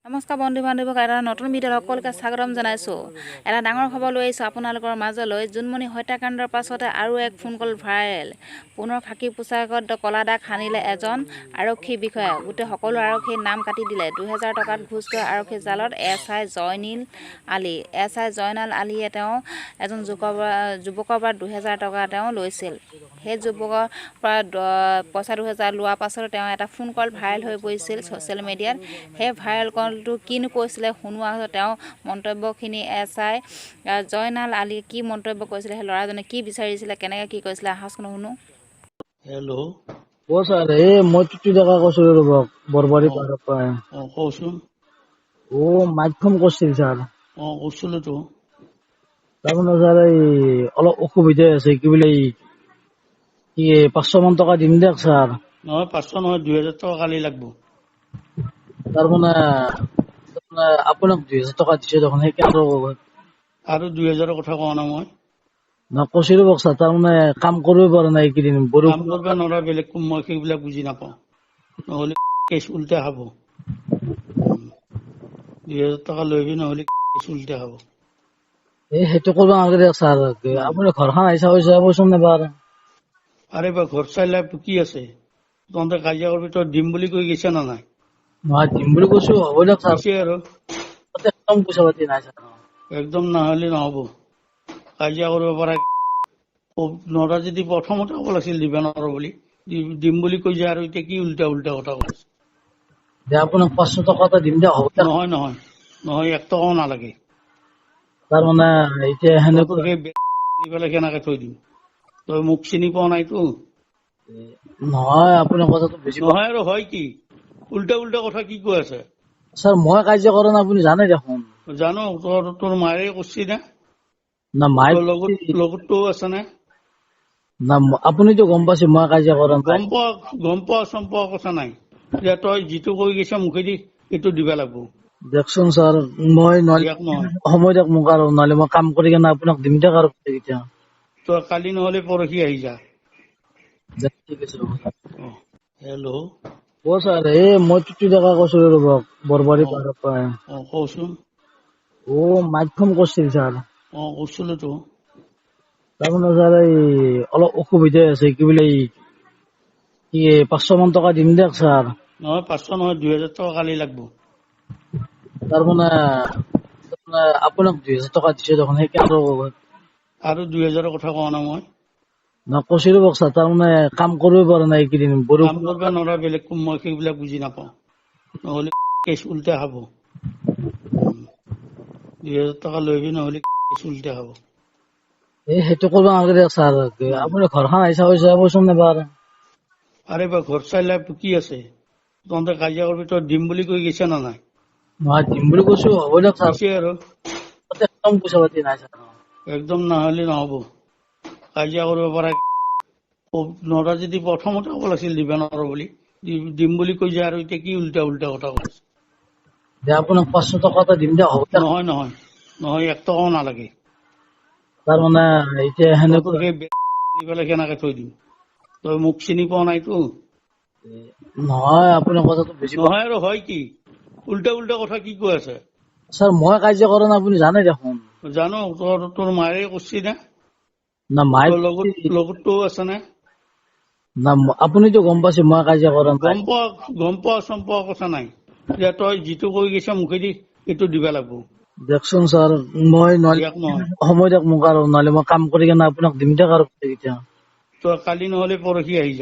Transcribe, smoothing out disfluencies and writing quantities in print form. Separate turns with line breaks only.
নমস্কাৰ বন্ধু বান্ধৱীক এটা নতুন ভিডিঅ'ত সকলোকে স্বাগতম জনাইছোঁ। এটা ডাঙৰ খবৰ লৈ আহিছোঁ আপোনালোকৰ মাজলৈ। জোনমণি হত্যাকাণ্ডৰ পাছতে আৰু এক ফোন কল ভাইৰেল। পুনৰ খাকী পোছাকত কলা দাগ সানিলে এজন আৰক্ষী বিষয়া। গোটেই সকলো আৰক্ষীৰ নাম কাটি দিলে। 2000 টকাত ঘুচ লৈ আৰক্ষী জালত SI জয়নিল আলী। SI জয়নাল আলীয়ে এজন যুৱকৰ পৰা 2000 টকা লৈছিল। সেই যুৱকৰ পৰা পইচা 2000 লোৱাৰ পাছত এটা ফোন কল ভাইৰেল হৈ পৰিছিল ছ'চিয়েল মিডিয়াত। সেই ভাইৰেল কলটো কিনো কৈছিলে শুনোৱা তেওঁ মন্তব্যখিনি। SI জয়নাল আলীয়ে কি মন্তব্য কৰিছিলে, সেই ল'ৰাজনে কি বিচাৰিছিলে, কেনেকৈ কি কৈছিলে, আহকচোন শুনো।
হেল্ল'
ছাৰ মই টুটু ডেকা কৈছো ৰ'ব, বৰবাৰী পাহাৰৰ পৰা।
কওকচোন।
মাইক ফোন কৰিছিল ছাৰ।
কৈছিলো তো।
তাৰমানে ছাৰ অলপ অসুবিধা আছে, কি বোলে 500 মান টকা দিম দিয়ক ছাৰ।
নহয় 500 নহয়, 2000 টকা কালি লাগব।
তাৰমানে আপোনাক 2000 টকা দিছে দেখোন, সেইকাৰণে
আৰু 2000 কথা কোৱা নাই মই।
কৈছো ৰ'ব ছাৰ, তাৰমানে কাম কৰিব পৰা নাই এইকেইদিন।
কাম
বৰষুণ
কৰিব নোৱাৰা বেলেগ মই সেইবিলাক বুজি নাপাওঁ। নহ'লে কেছ উল্টা হ'ব। 2000 টকা লৈবি, নহ'লে কেছ উল্টা হ'ব।
সেইটো কৰিব নালাগে দিয়ক ছাৰ। আপুনি ঘৰখন আহি চাবচোন এবাৰ।
আৰে বা ঘৰ চাইলে কি আছে, তহঁতে কাজিয়া কৰিবি, তই দিম বুলি কৈ গৈছে না নাই?
নহয় দিম বুলি কৈছো, হ'ব দিয়ক ছাৰ।
কৈছে আৰু
একদম পইচা পাতি নাই ছাৰ।
একদম নহ'লে নহ'ব। কাজিয়া কৰিব পৰা নৰা যদি প্ৰথমতে ক'ব লাগিছিল দিবা নোৱাৰো বুলি। দিম বুলি কৈ যায় আৰু এতিয়া কি উল্টা উল্টা কথা কৈছে।
আপোনাক 500 টকা এটা দিম দিয়ক, হ'ব দিয়ক।
নহয় নহয় নহয়, 1 টকাও নালাগে।
তাৰমানে এতিয়া
তোৰ সেই দি পেলাই কেনেকে থৈ দিম? তই মোক চিনি পোৱা নাইতো।
নহয়, আপোনাৰ কথাটো বুজি পোৱা
নহয় আৰু হয় কি? উল্টা উল্টা কথা কি কৈ আছে?
ছাৰ। মই কাজিয়া কৰা নাই, আপুনি জানে দেখোন।
জানো তোৰ মায়ে কৈছি না?
না মায়ে
লগতো আছে নে?
না, আপুনিতো গম পাইছে মই কাজিয়া কৰা নাই।
গম পোৱা চম্পোৱা কথা নাই। যে তই যিটো কৈ গৈছ মুখেদি সেইটো দিবা লাগব।
দেখোন ছাৰ, মই সময় দিয়ক মোক, আৰু নহলে মই কাম কৰি কেনে আপোনাক দিম দিয়ক আৰু এতিয়া।
তই কালি নহলে পৰহি আহি যা।
ঠিক আছে ৰ'ব ছাৰ।
হেল্ল'
ছাৰ মই টুটু ডেকা কৈছো ৰ'ব, বৰবাৰী পাহাৰৰ পৰা।
কওকচোন।
মাইক ফোন কৰিছিল ছাৰ।
কৈছিলো তো।
তাৰমানে ছাৰ অলপ অসুবিধা আছে, কি বোলে 500 মান টকা দিম দিয়ক ছাৰ।
নহয় 500 নহয়, 2000 টকা কালি লাগব।
তাৰমানে আপোনাক 2000 টকা দিছে দেখোন, সেইকাৰণে
আৰু 2000 কথা কোৱা নাই মই।
কৈছো ৰ'ব ছাৰ, তাৰমানে কাম কৰিব পৰা নাই এইকেইদিন।
কাম
বৰষুণ
কৰিব নোৱাৰা বেলেগ মই সেইবিলাক বুজি নাপাওঁ। নহ'লে কেছ উল্টা হ'ব। 2000 টকা লৈবি, নহ'লে কেছ উল্টা হ'ব।
সেইটো কৰিব নালাগে দিয়ক ছাৰ। আপুনি ঘৰখন আহি চাবচোন এবাৰ।
আৰে বা ঘৰ চাইলে কি আছে, তহঁতে কাজিয়া কৰিবি, তই দিম বুলি কৈ গৈছে না নাই?
নহয় দিম বুলি কৈছো, হ'ব দিয়ক ছাৰ।
কৈছে আৰু
একদম পইচা পাতি নাই ছাৰ।
একদম নহ'লে নহ'ব। কাজিয়া কৰিব পৰা নৰা যদি প্ৰথমতে ক'ব লাগিছিল দিবা নোৱাৰো বুলি। দিম বুলি কৈ যায় আৰু এতিয়া কি উল্টা উল্টা কথা কৈছে।
আপোনাক 500 টকা এটা দিম দিয়ক, হ'ব দিয়ক।
নহয় নহয় নহয়, 1 টকাও নালাগে।
তাৰমানে এতিয়া
তোৰ সেই দি পেলাই কেনেকে থৈ দিম? তই মোক চিনি পোৱা নাইতো।
নহয়, আপোনাৰ কথাটো বুজি পোৱা
নহয় আৰু হয় কি? উল্টা উল্টা কথা কি কৈ আছে?
ছাৰ। মই কাজিয়া কৰা নাই, আপুনি জানে দেখোন।
জানো তোৰ মায়ে কৈছি না?
না মায়ে
লগতো আছে নে?
না, আপুনিতো গম পাইছে মই কাজিয়া কৰা নাই।
গম পোৱা চম্পোৱা কথা নাই। যে তই যিটো কৈ গৈছ মুখেদি সেইটো দিবা লাগব।
দেখোন ছাৰ, মই সময় দিয়ক মোক, আৰু নহলে মই কাম কৰি কেনে আপোনাক দিম দিয়ক আৰু এতিয়া।
তই কালি নহলে পৰহি আহি যা।